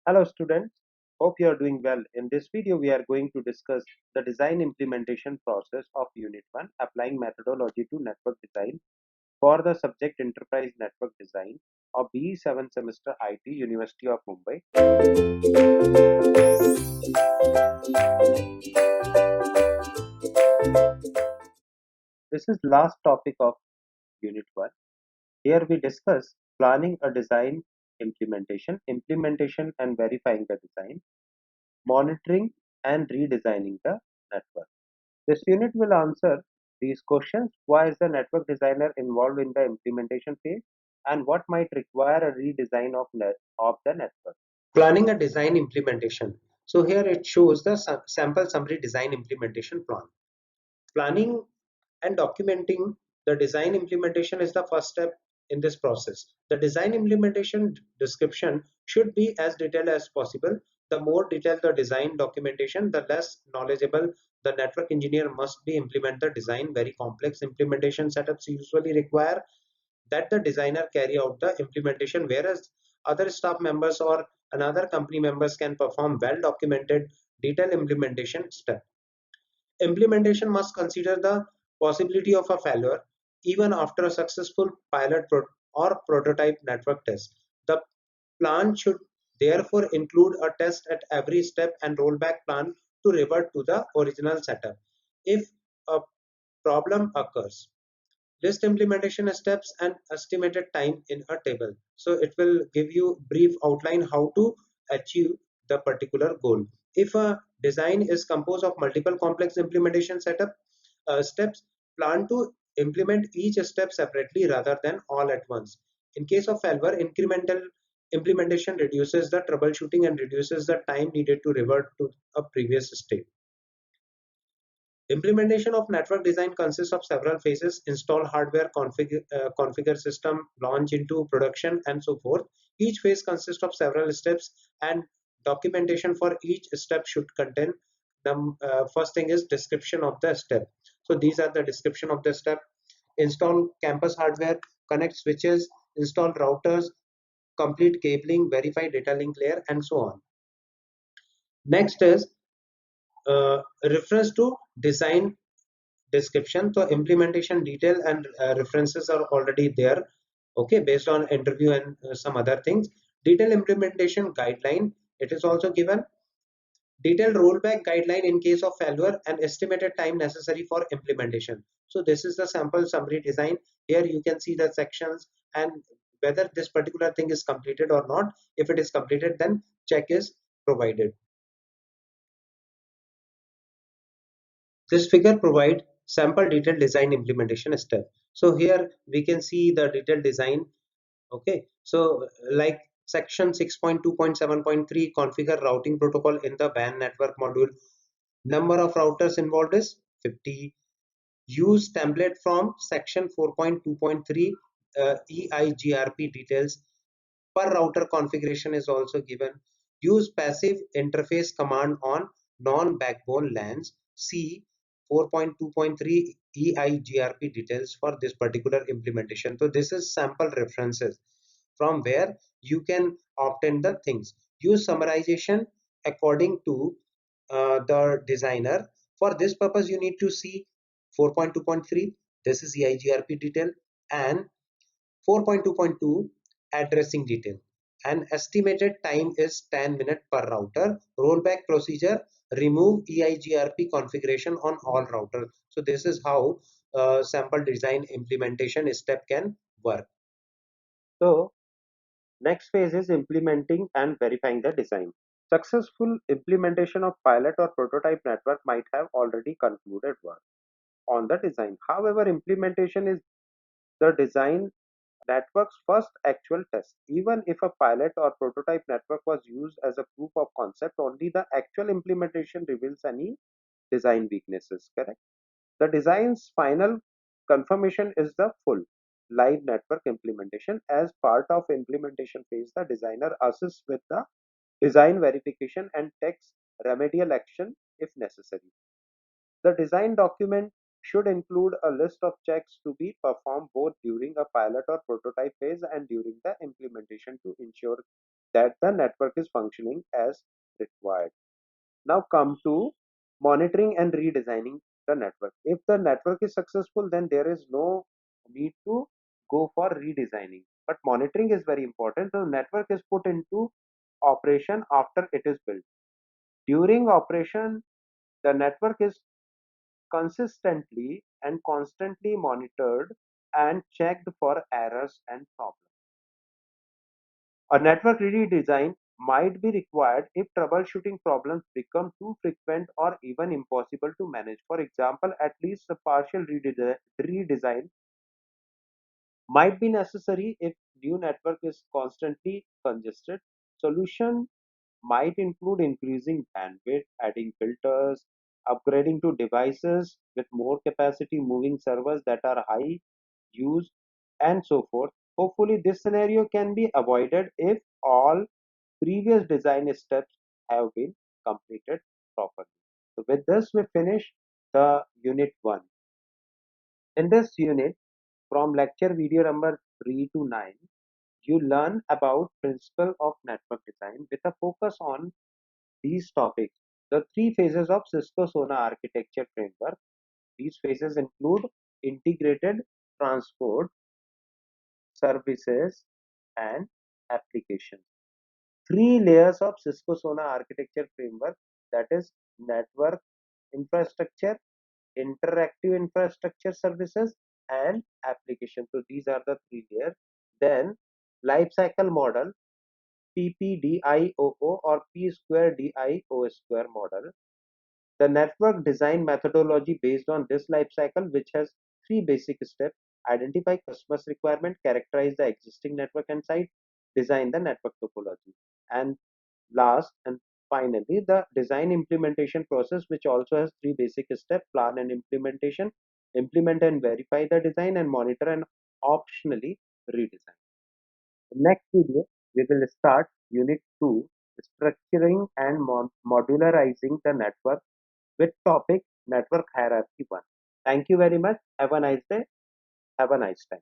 Hello students, hope you are doing well. In this video we are going to discuss the design implementation process of Unit 1 applying methodology to network design for the subject Enterprise Network Design of BE 7 semester IT University of Mumbai. This is last topic of Unit 1. Here we discuss planning a design implementation and verifying the design, monitoring and redesigning the network. This unit will answer these questions. Why is the network designer involved in the implementation phase and what might require a redesign of the network? Planning a design implementation. So here it shows the sample summary design implementation plan. Planning and documenting the design implementation is the first step in this process. The design implementation description should be as detailed as possible. The more detailed the design documentation, the less knowledgeable the network engineer must be implement the design. Very complex implementation setups usually require that the designer carry out the implementation, whereas other staff members or another company members can perform well documented detailed implementation step. Implementation must consider the possibility of a failure even after a successful pilot or prototype network test. The plan should therefore include a test at every step and rollback plan to revert to the original setup if a problem occurs. List implementation steps and estimated time in a table. So it will give you brief outline how to achieve the particular goal. If a design is composed of multiple complex implementation setup steps, plan to implement each step separately rather than all at once. In case of failure, incremental implementation reduces the troubleshooting and reduces the time needed to revert to a previous state. Implementation of network design consists of several phases: install hardware, configure system, launch into production, and so forth. Each phase consists of several steps, and documentation for each step should contain the first thing is description of the step. So these are the description of the step: install campus hardware, connect switches, install routers, complete cabling, verify data link layer, and so on. Next is reference to design description. So implementation detail and references are already there, okay, based on interview and some other things. Detailed implementation guideline, it is also given. Detailed rollback guideline in case of failure and estimated time necessary for implementation. So this is the sample summary design. Here you can see the sections and whether this particular thing is completed or not. If it is completed, then check is provided. This figure provides sample detailed design implementation step. So here we can see the detailed design. Okay, so like section 6.2.7.3 configure routing protocol in the WAN network module. Number of routers involved is 50. Use template from section 4.2.3 EIGRP details. Per router configuration is also given. Use passive interface command on non-backbone LANs. See 4.2.3 EIGRP details for this particular implementation. So this is sample references from where you can obtain the things. Use summarization according to the designer. For this purpose, you need to see 4.2.3. This is EIGRP detail, and 4.2.2 addressing detail. And estimated time is 10 minutes per router. Rollback procedure: remove EIGRP configuration on all routers. So this is how sample design implementation step can work. So next phase is implementing and verifying the design. Successful implementation of pilot or prototype network might have already concluded work on the design. However, implementation is the design network's first actual test. Even if a pilot or prototype network was used as a proof of concept, only the actual implementation reveals any design weaknesses, correct? The design's final confirmation is the full live network implementation. As part of implementation phase, the designer assists with the design verification and takes remedial action if necessary. The design document should include a list of checks to be performed both during a pilot or prototype phase and during the implementation to ensure that the network is functioning as required. Now come to monitoring and redesigning the network. If the network is successful, then there is no need to go for redesigning. But monitoring is very important. The network is put into operation after it is built. During operation, the network is consistently and constantly monitored and checked for errors and problems. A network redesign might be required if troubleshooting problems become too frequent or even impossible to manage. For example, at least a partial redesign might be necessary if new network is constantly congested. Solution might include increasing bandwidth, adding filters, upgrading to devices with more capacity, moving servers that are high used, and so forth. Hopefully, this scenario can be avoided if all previous design steps have been completed properly. So, with this, we finish the unit 1. In this unit, from lecture video number 3 to 9, you learn about principle of network design with a focus on these topics. The three phases of Cisco SONA architecture framework. These phases include integrated transport, services, and applications. Three layers of Cisco SONA architecture framework, that is network infrastructure, interactive infrastructure services, and application. So these are the three layers. Then lifecycle model, PPDIOO or P square DIO square model. The network design methodology based on this life cycle, which has three basic steps: identify customers' requirement, characterize the existing network and site, design the network topology. And last and finally, the design implementation process, which also has three basic steps: plan and implementation, implement and verify the design, and monitor and optionally redesign. In next video, we will start Unit 2, structuring and modularizing the network with topic Network Hierarchy 1. Thank you very much. Have a nice day. Have a nice time.